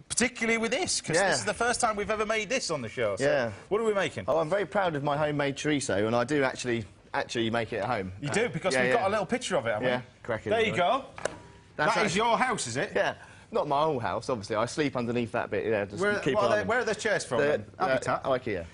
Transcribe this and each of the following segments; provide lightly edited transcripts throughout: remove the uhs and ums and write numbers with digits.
Particularly with this, because this is the first time we've ever made this on the show. So what are we making? Oh, I'm very proud of my homemade chorizo, and I do actually make it at home. You do, because we've got a little picture of it, haven't we? Cracking. There you go. That is your house, is it? Yeah. Not my whole house, obviously. I sleep underneath that bit, yeah. Just where are the chairs from, then? Habitat? IKEA.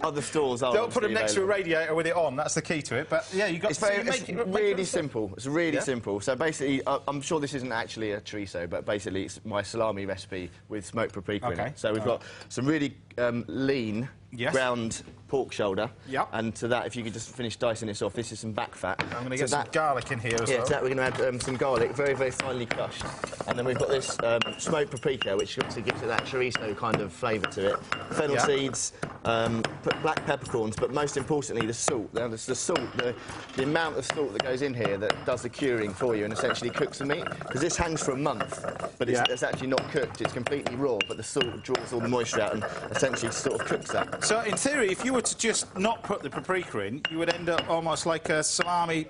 Other stores are. Don't put them next to a radiator with it on, that's the key to it. But, yeah, you've got to make it really simple. It's really simple. So, basically, I'm sure this isn't actually a chorizo, but basically it's my salami recipe with smoked paprika in it. So we've got some really lean ground pork shoulder. And to that, if you could just finish dicing this off, this is some back fat. I'm going to get some garlic in here as well. Yeah, to that we're going to add some garlic, very, very finely crushed. And then we've got this smoked paprika, which obviously gives it that chorizo kind of flavour to it. Fennel seeds, black peppercorns, but most importantly, the salt. Now, the salt, the amount of salt that goes in here that does the curing for you and essentially cooks the meat. Because this hangs for a month, but it's actually not cooked. It's completely raw, but the salt draws all the moisture out and essentially sort of cooks that. So, in theory, if you were to just not put the paprika in, you would end up almost like a salami,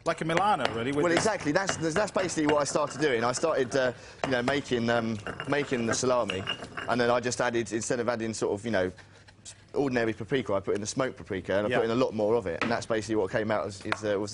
like a Milano, really. Well, exactly. That's basically what I started doing. I started, you know, making the salami, and then I just added, instead of adding sort of, you know, ordinary paprika, I put in the smoked paprika, and I put in a lot more of it, and that's basically what came out was the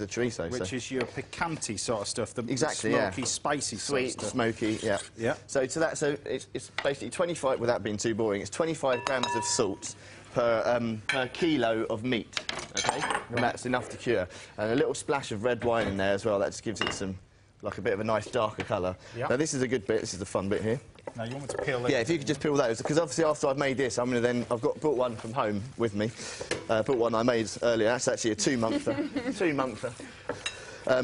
chorizo. Which is your picante sort of stuff, the exactly, smoky, spicy sweet, sort of stuff. Smoky, yeah. So it's basically 25, without being too boring, it's 25 grams of salt per kilo of meat, okay? And that's enough to cure. And a little splash of red wine in there as well, that just gives it some, like a bit of a nice darker colour. Now this is a good bit, this is the fun bit here. Now you want me to peel it? Yeah, if you could just peel those, because obviously after I've made this, I'm going to then, brought one from home with me, brought one I made earlier, that's actually a two-monther.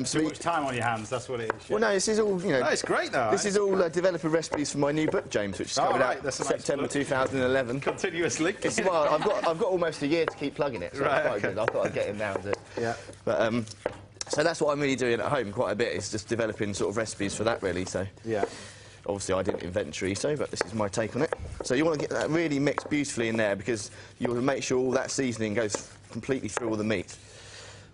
Too much time on your hands, that's what it is. Well, no, this is all, you know... No, it's great, though. This is all developer recipes for my new book, James, which is coming out September 2011. Continuous link. Well, I've got almost a year to keep plugging it, so it's quite good. I thought I'd get him now. But, so that's what I'm really doing at home quite a bit, is just developing sort of recipes for that, really, so... Obviously, I didn't invent chorizo, but this is my take on it. So you want to get that really mixed beautifully in there, because you want to make sure all that seasoning goes completely through all the meat.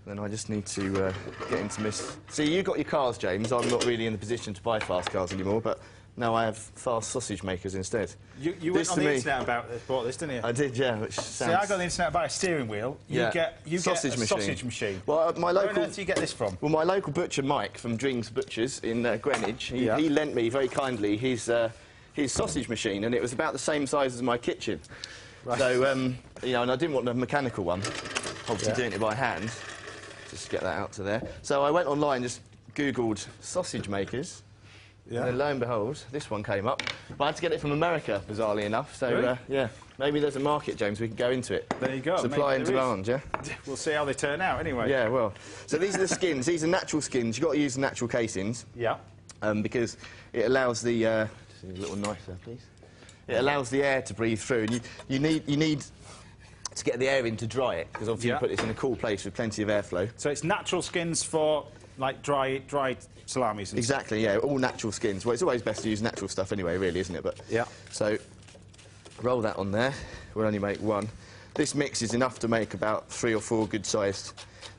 Then I just need to get into this. See, you got your cars, James. I'm not really in the position to buy fast cars anymore, but now I have fast sausage makers instead. You went on the internet about this, bought this, didn't you? I did, yeah. Which sounds... See, I got on the internet about a steering wheel. You get a sausage machine. Well, my local... Where on earth do you get this from? Well, my local butcher, Mike, from Dring's Butchers in Greenwich, he lent me very kindly his sausage machine, and it was about the same size as my kitchen. So, you know, and I didn't want a mechanical one, obviously doing it by hand. Just get that out to there. So I went online, just Googled sausage makers, and then lo and behold, this one came up. But I had to get it from America, bizarrely enough. So, yeah, maybe there's a market, James, we can go into it. There you go. Supply and demand, yeah? We'll see how they turn out, anyway. Yeah, well. So these are the skins. These are natural skins. You've got to use the natural casings. Because it allows the... just need a little knife there, please. It allows the air to breathe through. And you need to get the air in to dry it, because obviously you put this in a cool place with plenty of airflow. So it's natural skins for, like, dry salamis and exactly, yeah, all natural skins. Well, it's always best to use natural stuff anyway, really, isn't it? But so, roll that on there. We'll only make one. This mix is enough to make about 3 or 4 good-sized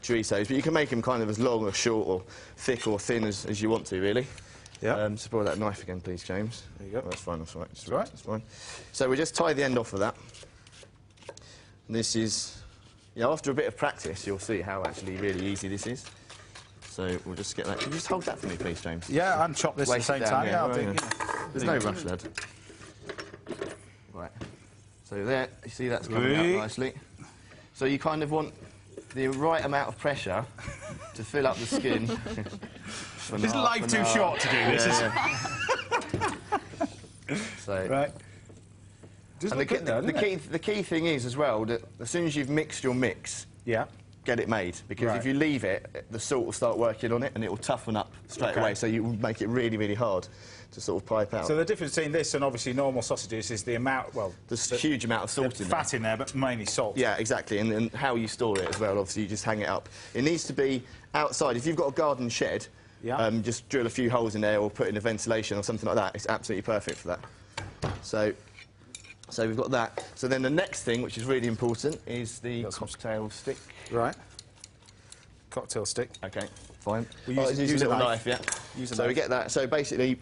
chorizos, but you can make them kind of as long or short or thick or thin as you want to, really. Just borrow that knife again, please, James. There you go. That's fine, that's all right. That's fine. So we just tie the end off of that. This is, after a bit of practice, you'll see how actually really easy this is. So we'll just get that. Can you just hold that for me, please, James? Yeah, and chop this at the same time. There's no rush, lad. Right. So there, you see that's coming out nicely. So you kind of want the right amount of pressure to fill up the skin. Isn't life too short to do this? So. And the key thing is, as well, that as soon as you've mixed your mix, get it made. Because if you leave it, the salt will start working on it, and it will toughen up straight away, so you will make it really, really hard to sort of pipe out. So the difference between this and obviously normal sausages is the amount, well... There's a huge amount of salt in there. Fat in there, but mainly salt. Yeah, exactly, and how you store it as well, obviously you just hang it up. It needs to be outside. If you've got a garden shed, just drill a few holes in there or put in a ventilation or something like that. It's absolutely perfect for that. So we've got that. So then the next thing, which is really important, is the cocktail stick. Right. Cocktail stick. OK, fine. We'll use a little knife. So we get that. So basically,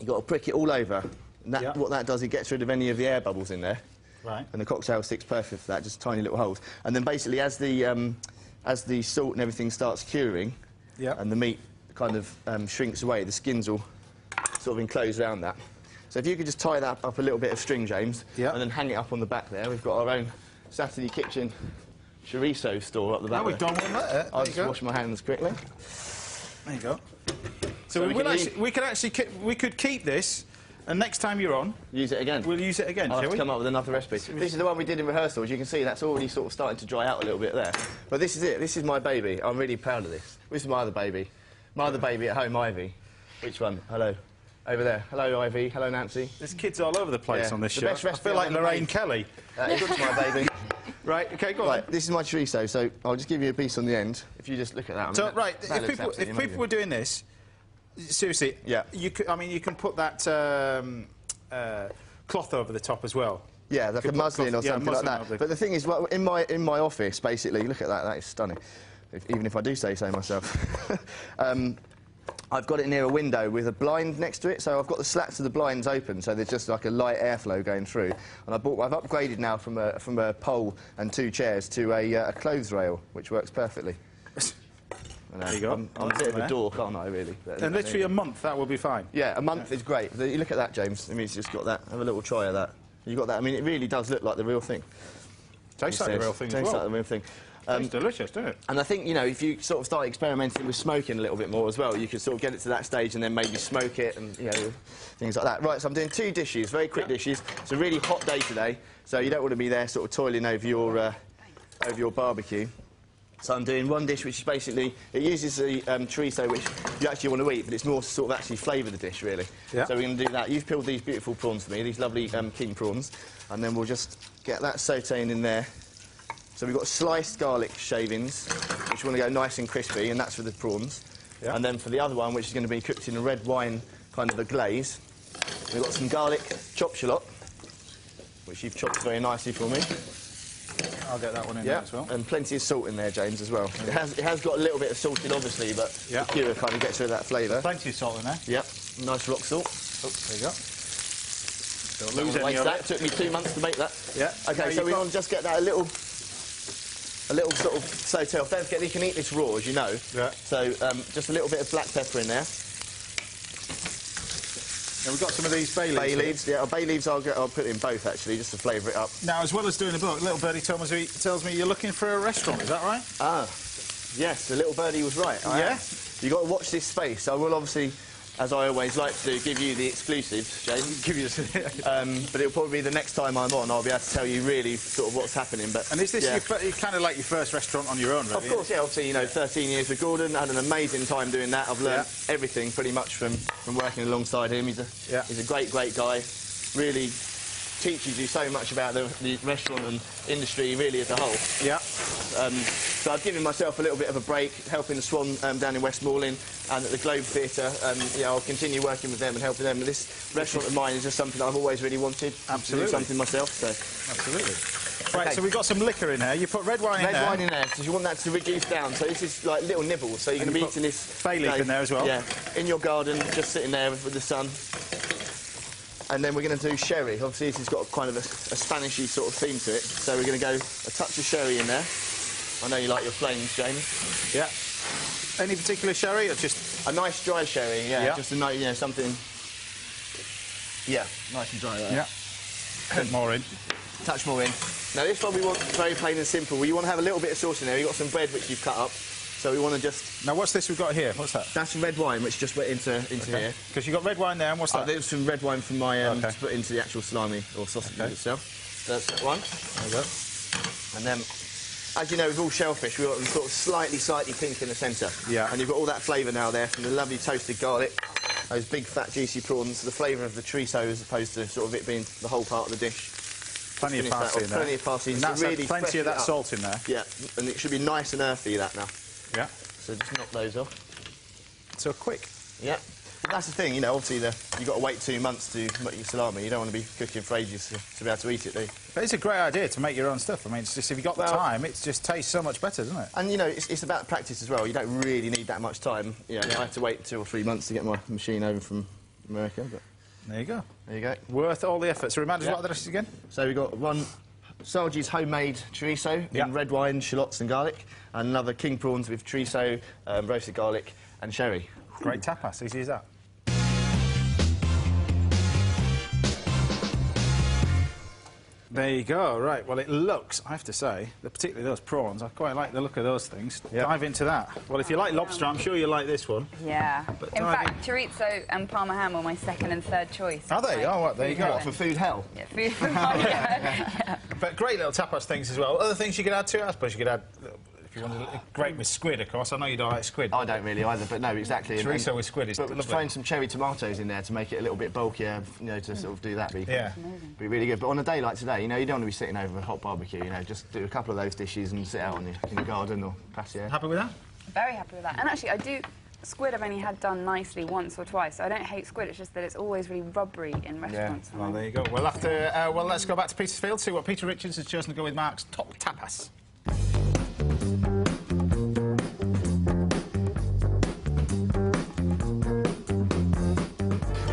You've got to prick it all over. And that, what that does, it gets rid of any of the air bubbles in there. Right. And the cocktail stick's perfect for that, just tiny little holes. And then basically, as the salt and everything starts curing, and the meat kind of shrinks away, the skins will sort of enclose around that. So if you could just tie that up a little bit of string, James, and then hang it up on the back there. We've got our own Saturday Kitchen chorizo store up the back. Oh, we've done one there. I'll just wash my hands quickly. There you go. So we could keep this, and next time you're on, use it again. We'll use it again. I'll shall have to come up with another recipe. This is the one we did in rehearsal. As you can see, that's already sort of starting to dry out a little bit there. But this is it. This is my baby. I'm really proud of this. This is my other baby. My other baby at home, Ivy. Which one? Hello. Over there. Hello, Ivy. Hello, Nancy. There's kids all over the place on this show. Best I feel like Lorraine Kelly. It looks my baby. Right, OK, go on. Right, this is my chorizo, so I'll just give you a piece on the end. If you just look at that. So, right, if people were doing this, seriously, you could, I mean, you can put that cloth over the top as well. Yeah, like a muslin or something like that. But the thing is, well, in my office, basically, look at that. That is stunning. Even if I do say so myself. I've got it near a window with a blind next to it, so I've got the slats of the blinds open, so there's just like a light airflow going through. And I've upgraded now from a pole and 2 chairs to a clothes rail, which works perfectly. There you go. I'm a bit of a dork, aren't I, really? And literally a month, that will be fine. Yeah, a month is great. You look at that, James. I mean, it's just got that. Have a little try of that. You got that? I mean, it really does look like the real thing. Tastes like the real thing as well. Tastes like the real thing. It's delicious, doesn't it? And I think, you know, if you sort of start experimenting with smoking a little bit more as well, you could sort of get it to that stage and then maybe smoke it and, you know, things like that. Right, so I'm doing 2 dishes, very quick dishes. It's a really hot day today, so you don't want to be there sort of toiling over your barbecue. So I'm doing one dish which is basically, it uses the chorizo which you actually want to eat, but it's more to sort of actually flavour the dish, really. So we're going to do that. You've peeled these beautiful prawns for me, these lovely king prawns, and then we'll just get that sautéing in there. So we've got sliced garlic shavings, which want to go nice and crispy, and that's for the prawns. And then for the other one, which is going to be cooked in a red wine kind of a glaze, we've got some garlic chopped shallot, which you've chopped very nicely for me. I'll get that one in there as well. And plenty of salt in there, James, as well. It has got a little bit of salt in, obviously, but the cure kind of gets rid of that flavour. Plenty of salt in there. Yep, nice rock salt. Oh, there you go. Don't lose any of that. It took me 2 months to make that. Yeah. OK, so we want to just get that a little sort of sauté off. Don't forget, you can eat this raw, as you know. Yeah. So just a little bit of black pepper in there. Now we've got some of these bay leaves. Bay leaves, yeah. Bay leaves I'll put in both, actually, just to flavour it up. Now, as well as doing a book, little birdie tells me you're looking for a restaurant, is that right? Ah, yes, the little birdie was right. Yeah? You've got to watch this space. I will obviously, as I always like to do, give you the exclusives, James. Give you but it'll probably be the next time I'm on, I'll be able to tell you really sort of what's happening. But and is this kind of like your first restaurant on your own, really? Of course, yeah. Obviously, you know, 13 years with Gordon, had an amazing time doing that. I've learned everything pretty much from working alongside him. He's a great guy. Really teaches you so much about the restaurant and industry really as a whole. Yeah. So I've given myself a little bit of a break, helping the Swan down in Westmoreland and at the Globe Theatre. Yeah, I'll continue working with them and helping them. This restaurant of mine is just something I've always really wanted. Absolutely. To do something myself, so. Absolutely. Right, so we've got some liquor in here. You put red wine in there. Red wine in there, because you want that to reduce down. So this is like little nibbles. So you're going to be eating this... Bay leaf in there as well. Yeah, in your garden, just sitting there with the sun. And then we're going to do sherry. Obviously, this has got kind of a Spanishy sort of theme to it. So we're going to go a touch of sherry in there. I know you like your flames, James. Yeah. Any particular sherry, or just a nice dry sherry? Yeah. Just a nice, you know, something. Yeah, nice and dry. Yeah. Bit more in. Touch more in. Now this one we want very plain and simple. You want to have a little bit of sauce in there. You've got some bread which you've cut up. So we want to just... Now, what's this we've got here? What's that? That's red wine, which just went into here. Because you've got red wine there, and what's that? There's some red wine from my... to put into the actual salami or sausage itself. That's that one. There you go. And then, as you know, with all shellfish, we've got them sort of slightly pink in the centre. Yeah. And you've got all that flavour now there from the lovely toasted garlic, those big, fat, juicy prawns, the flavour of the chorizo as opposed to sort of it being the whole part of the dish. Plenty of parsley in there. Plenty of parsley. And that's really plenty of that salt in there. Yeah, and it should be nice and earthy, that now. Yeah. So just knock those off. So quick. Yeah. Well, that's the thing, you know, obviously you've got to wait 2 months to make your salami. You don't want to be cooking for ages to be able to eat it, do you? But it's a great idea to make your own stuff. I mean, it's just, if you've got the time, it just tastes so much better, doesn't it? And, you know, it's about practice as well. You don't really need that much time. You know, I had to wait 2 or 3 months to get my machine over from American, but... There you go. There you go. Worth all the effort. So remind us what the dishes again? So we've got one Sargie's homemade chorizo in red wine, shallots and garlic, and another king prawns with chorizo, roasted garlic and sherry. Great tapas, easy as that. There you go, right. Well, it looks, I have to say, particularly those prawns, I quite like the look of those things. Dive into that. Well, if you like lobster, I'm sure you like this one. Yeah. In fact, chorizo and Parma ham were my second and third choice. Are they? Oh, what, there you go. What, for food hell? Yeah, food yeah. But great little tapas things as well. Other things you could add to it, I suppose you could add... If you wanted great with squid, of course. I know you don't like squid. I don't really either, but no, exactly. Chorizo with squid is But throwing some cherry tomatoes in there to make it a little bit bulkier, you know, to sort of do that. Be really good. But on a day like today, you know, you don't want to be sitting over a hot barbecue, you know, just do a couple of those dishes and sit out in your garden or patio. Happy with that? Very happy with that. And actually, I do... Squid I've only had done nicely once or twice. I don't hate squid, it's just that it's always really rubbery in restaurants. Yeah, well, there you go. We'll have to... well, let's go back to Petersfield, see what Peter Richards has chosen to go with Mark's top tapas.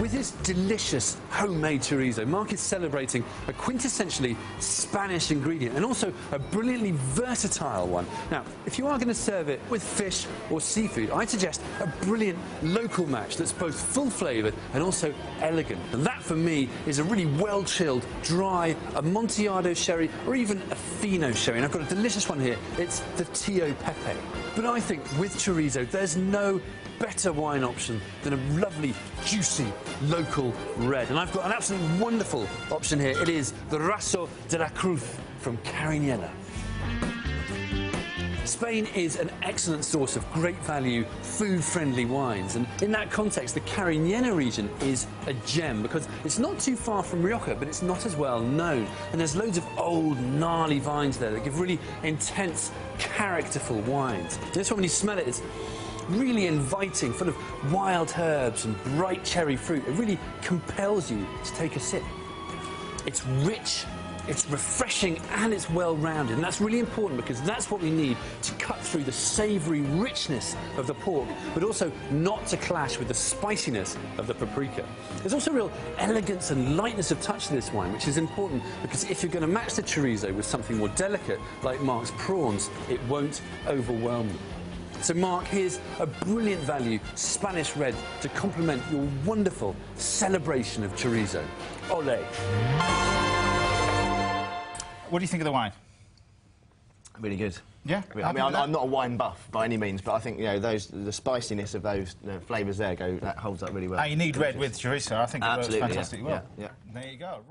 With his delicious homemade chorizo, Mark is celebrating a quintessentially Spanish ingredient and also a brilliantly versatile one. Now, if you are going to serve it with fish or seafood, I'd suggest a brilliant local match that's both full-flavoured and also elegant. And that, for me, is a really well-chilled, dry Amontillado sherry or even a Fino sherry. And I've got a delicious one here. It's the Tío Pepe. But I think with chorizo, there's no better wine option than a lovely, juicy, local red. And I've got an absolutely wonderful option here. It is the Raso de la Cruz from Cariñena. Spain is an excellent source of great value, food-friendly wines, and in that context, the Cariñena region is a gem because it's not too far from Rioja, but it's not as well known. And there's loads of old, gnarly vines there that give really intense, characterful wines. This one, when you smell it, it's really inviting, full of wild herbs and bright cherry fruit. It really compels you to take a sip. It's rich, it's refreshing, and it's well-rounded, and that's really important because that's what we need to cut through the savoury richness of the pork, but also not to clash with the spiciness of the paprika. There's also real elegance and lightness of touch to this wine, which is important because if you're going to match the chorizo with something more delicate, like Mark's prawns, it won't overwhelm them. So, Mark, here's a brilliant value Spanish red to complement your wonderful celebration of chorizo. Olé. What do you think of the wine? Really good. Yeah? I mean, I'm not a wine buff by any means, but I think, you know, the spiciness of those flavours there that holds up really well. You need red with chorizo. I think it works fantastically well. Yeah. There you go.